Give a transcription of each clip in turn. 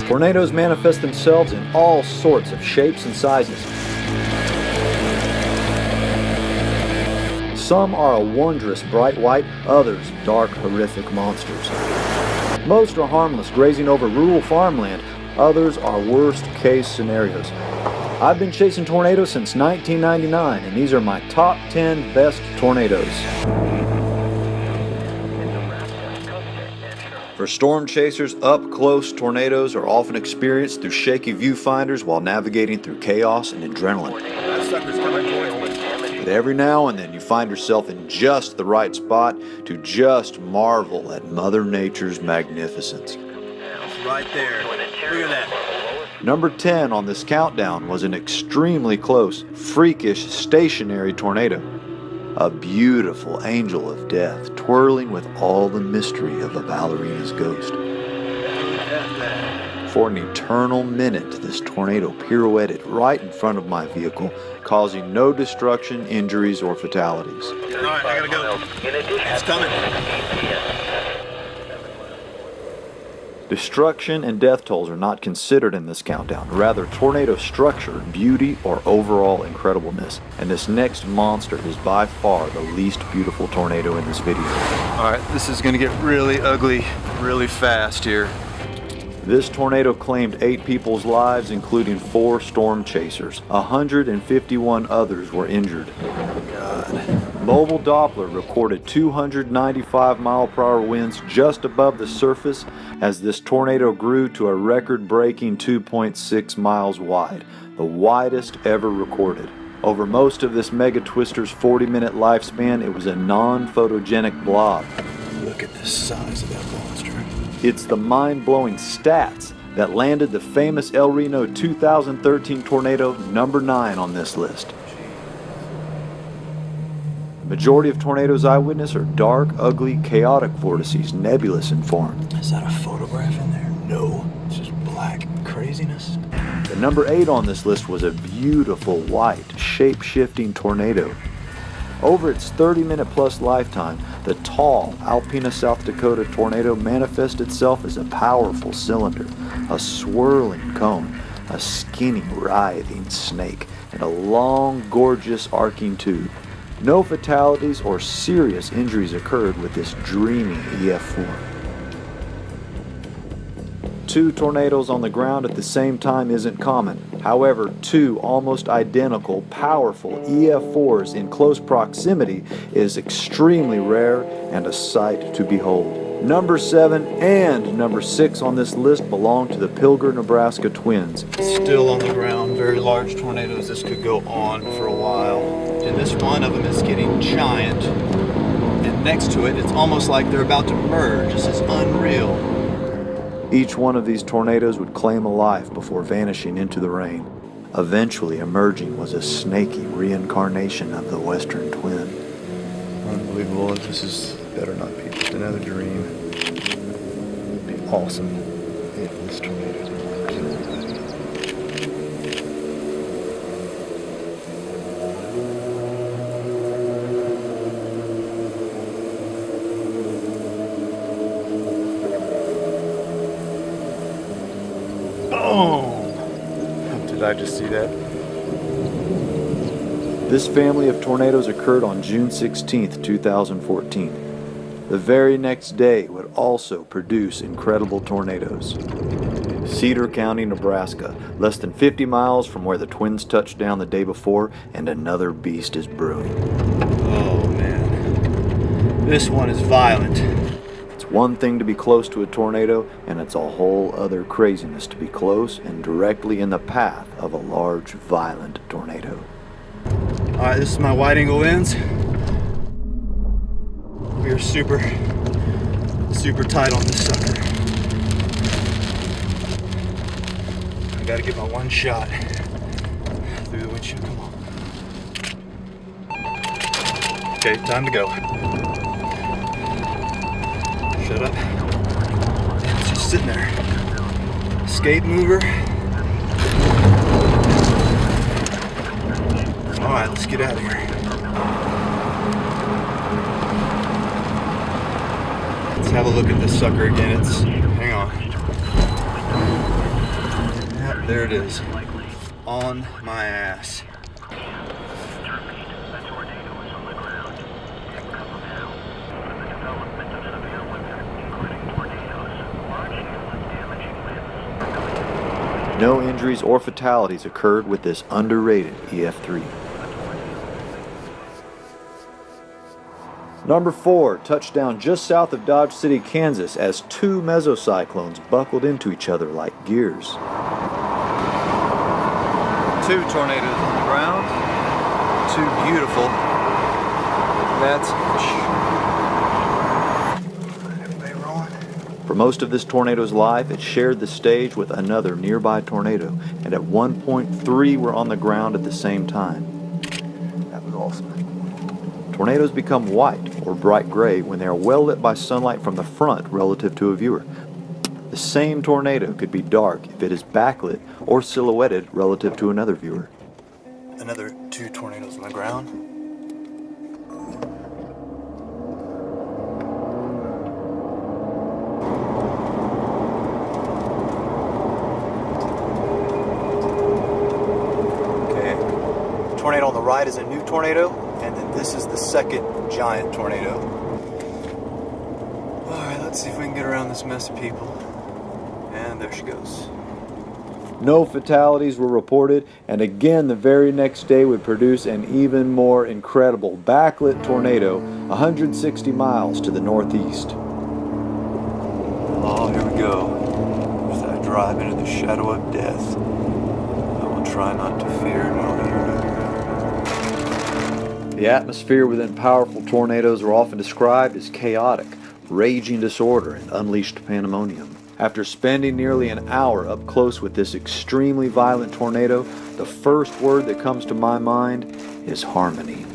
Tornadoes manifest themselves in all sorts of shapes and sizes. Some are a wondrous bright white, others dark, horrific monsters. Most are harmless, grazing over rural farmland. Others are worst-case scenarios. I've been chasing tornadoes since 1999, and these are my top 10 best tornadoes. For storm chasers, up-close tornadoes are often experienced through shaky viewfinders while navigating through chaos and adrenaline. But every now and then you find yourself in just the right spot to just marvel at Mother Nature's magnificence. Right there. Look at that. Number 10 on this countdown was an extremely close, freakish, stationary tornado. A beautiful angel of death, twirling with all the mystery of a ballerina's ghost. For an eternal minute, this tornado pirouetted right in front of my vehicle, causing no destruction, injuries, or fatalities. All right, I gotta go. It's coming. Destruction and death tolls are not considered in this countdown, rather tornado structure, beauty, or overall incredibleness. And this next monster is by far the least beautiful tornado in this video. Alright, this is gonna get really ugly really fast here. This tornado claimed 8 people's lives, including 4 storm chasers. 151 others were injured. God. Mobile Doppler recorded 295 mile-per-hour winds just above the surface as this tornado grew to a record-breaking 2.6 miles wide, the widest ever recorded. Over most of this mega twister's 40-minute lifespan, it was a non-photogenic blob. Look at the size of that monster. It's the mind-blowing stats that landed the famous El Reno 2013 tornado number 9 on this list. Majority of tornadoes I witness are dark, ugly, chaotic vortices, nebulous in form. Is that a photograph in there? No, it's just black craziness. The number 8 on this list was a beautiful, white, shape-shifting tornado. Over its 30-minute plus lifetime, the tall Alpena, South Dakota tornado manifests itself as a powerful cylinder, a swirling cone, a skinny, writhing snake, and a long, gorgeous, arcing tube. No fatalities or serious injuries occurred with this dreamy EF4. 2 tornadoes on the ground at the same time isn't common. However, 2 almost identical, powerful EF4s in close proximity is extremely rare and a sight to behold. Number 7 and number 6 on this list belong to the Pilger, Nebraska twins. Still on the ground, very large tornadoes. This could go on for a while. And this one of them is getting giant. And next to it, it's almost like they're about to merge. This is unreal. Each one of these tornadoes would claim a life before vanishing into the rain. Eventually emerging was a snaky reincarnation of the Western Twin. Unbelievable. This better not be just another dream. It'd be awesome if this tornado killed everybody. Boom! Did I just see that? This family of tornadoes occurred on June 16, 2014. The very next day would also produce incredible tornadoes. Cedar County, Nebraska, less than 50 miles from where the twins touched down the day before, and another beast is brewing. Oh man, this one is violent. It's one thing to be close to a tornado, and it's a whole other craziness to be close and directly in the path of a large, violent tornado. Alright, this is my wide angle lens. We are super tight on this sucker. I gotta get my one shot through the windshield. Come on. Okay, time to go. Shut up. It's just sitting there. Skate mover. Alright, let's get out of here. Let's have a look at this sucker again. Hang on. Yep, there it is. On my ass. No injuries or fatalities occurred with this underrated EF3. Number 4, touchdown just south of Dodge City, Kansas, as two mesocyclones buckled into each other like gears. Two tornadoes on the ground. Two beautiful. That's everybody rolling. For most of this tornado's life, it shared the stage with another nearby tornado, and at one point 3 were on the ground at the same time. That was awesome. Tornadoes become white or bright gray when they are well lit by sunlight from the front relative to a viewer. The same tornado could be dark if it is backlit or silhouetted relative to another viewer. Another two tornadoes on the ground. Okay. Tornado on the right is a new tornado, and then this is the second giant tornado. Alright, let's see if we can get around this mess of people. And there she goes. No fatalities were reported, and again the very next day would produce an even more incredible backlit tornado 160 miles to the northeast. Oh, here we go. As I drive into the shadow of death, I will try not to fear nor be moved. The atmosphere within powerful tornadoes are often described as chaotic, raging disorder, and unleashed pandemonium. After spending nearly an hour up close with this extremely violent tornado, the first word that comes to my mind is harmony.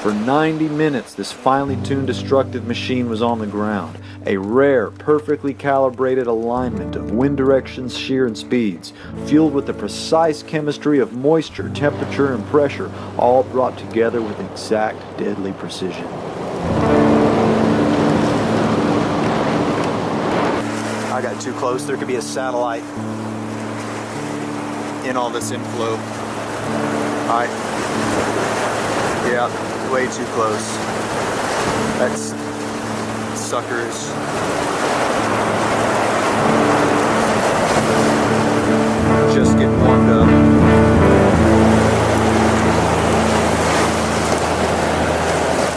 For 90 minutes, this finely tuned destructive machine was on the ground. A rare, perfectly calibrated alignment of wind directions, shear, and speeds, fueled with the precise chemistry of moisture, temperature, and pressure, all brought together with exact, deadly precision. I got too close. There could be a satellite in all this inflow. Yeah, way too close. That's suckers. Just getting warmed up.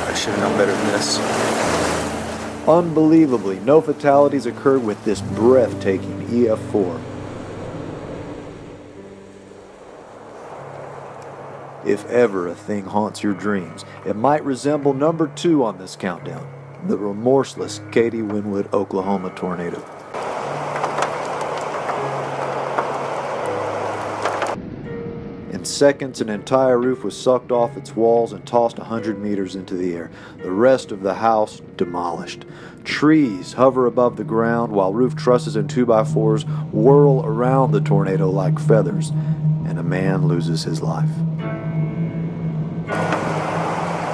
I should have known better than this. Unbelievably, no fatalities occurred with this breathtaking EF4. If ever a thing haunts your dreams, it might resemble number 2 on this countdown, the remorseless Katy Winwood, Oklahoma tornado. In seconds, an entire roof was sucked off its walls and tossed 100 meters into the air. The rest of the house demolished. Trees hover above the ground while roof trusses and 2x4s whirl around the tornado like feathers, and a man loses his life.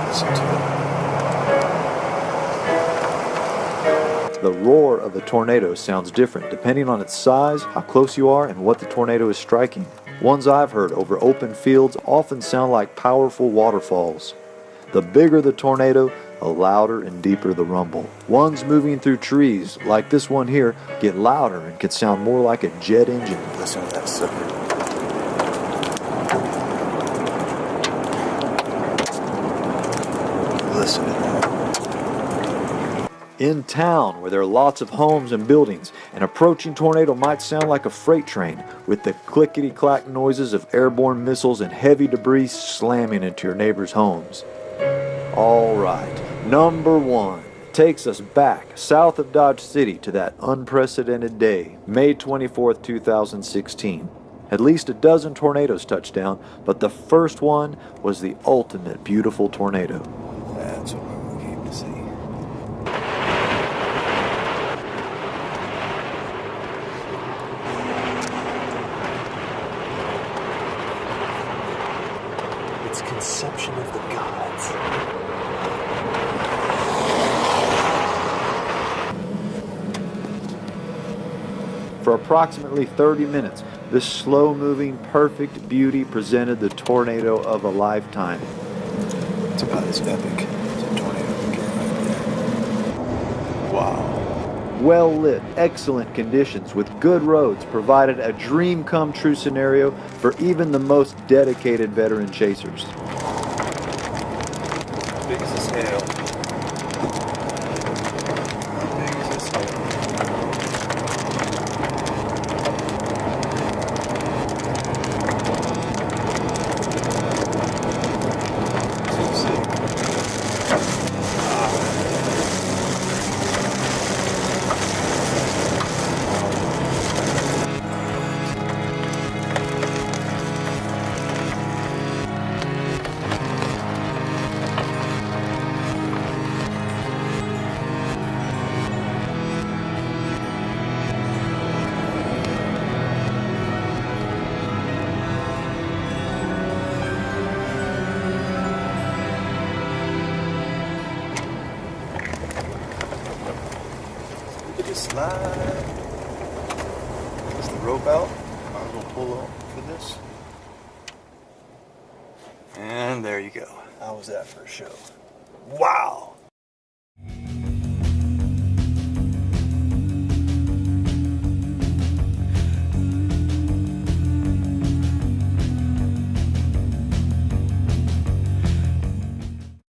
Listen to it. The roar of a tornado sounds different depending on its size, how close you are, and what the tornado is striking. Ones I've heard over open fields often sound like powerful waterfalls. The bigger the tornado, the louder and deeper the rumble. Ones moving through trees, like this one here, get louder and can sound more like a jet engine. Listen to that sucker. Listen to that. In town, where there are lots of homes and buildings, an approaching tornado might sound like a freight train, with the clickety-clack noises of airborne missiles and heavy debris slamming into your neighbors' homes. All right, number 1 takes us back south of Dodge City to that unprecedented day, May 24th, 2016. At least a dozen tornadoes touched down, but the first one was the ultimate beautiful tornado. That's what we came to see. Conception of the gods. For approximately 30 minutes, this slow-moving, perfect beauty presented the tornado of a lifetime. It's about as epic as a tornado can get right there. Wow. Well-lit, excellent conditions with good roads provided a dream-come-true scenario for even the most dedicated veteran chasers. How big is this hail? How big is this hail? Look at this slide. Is the rope out? I'm gonna pull off for this. And there you go. How was that for a show? Wow!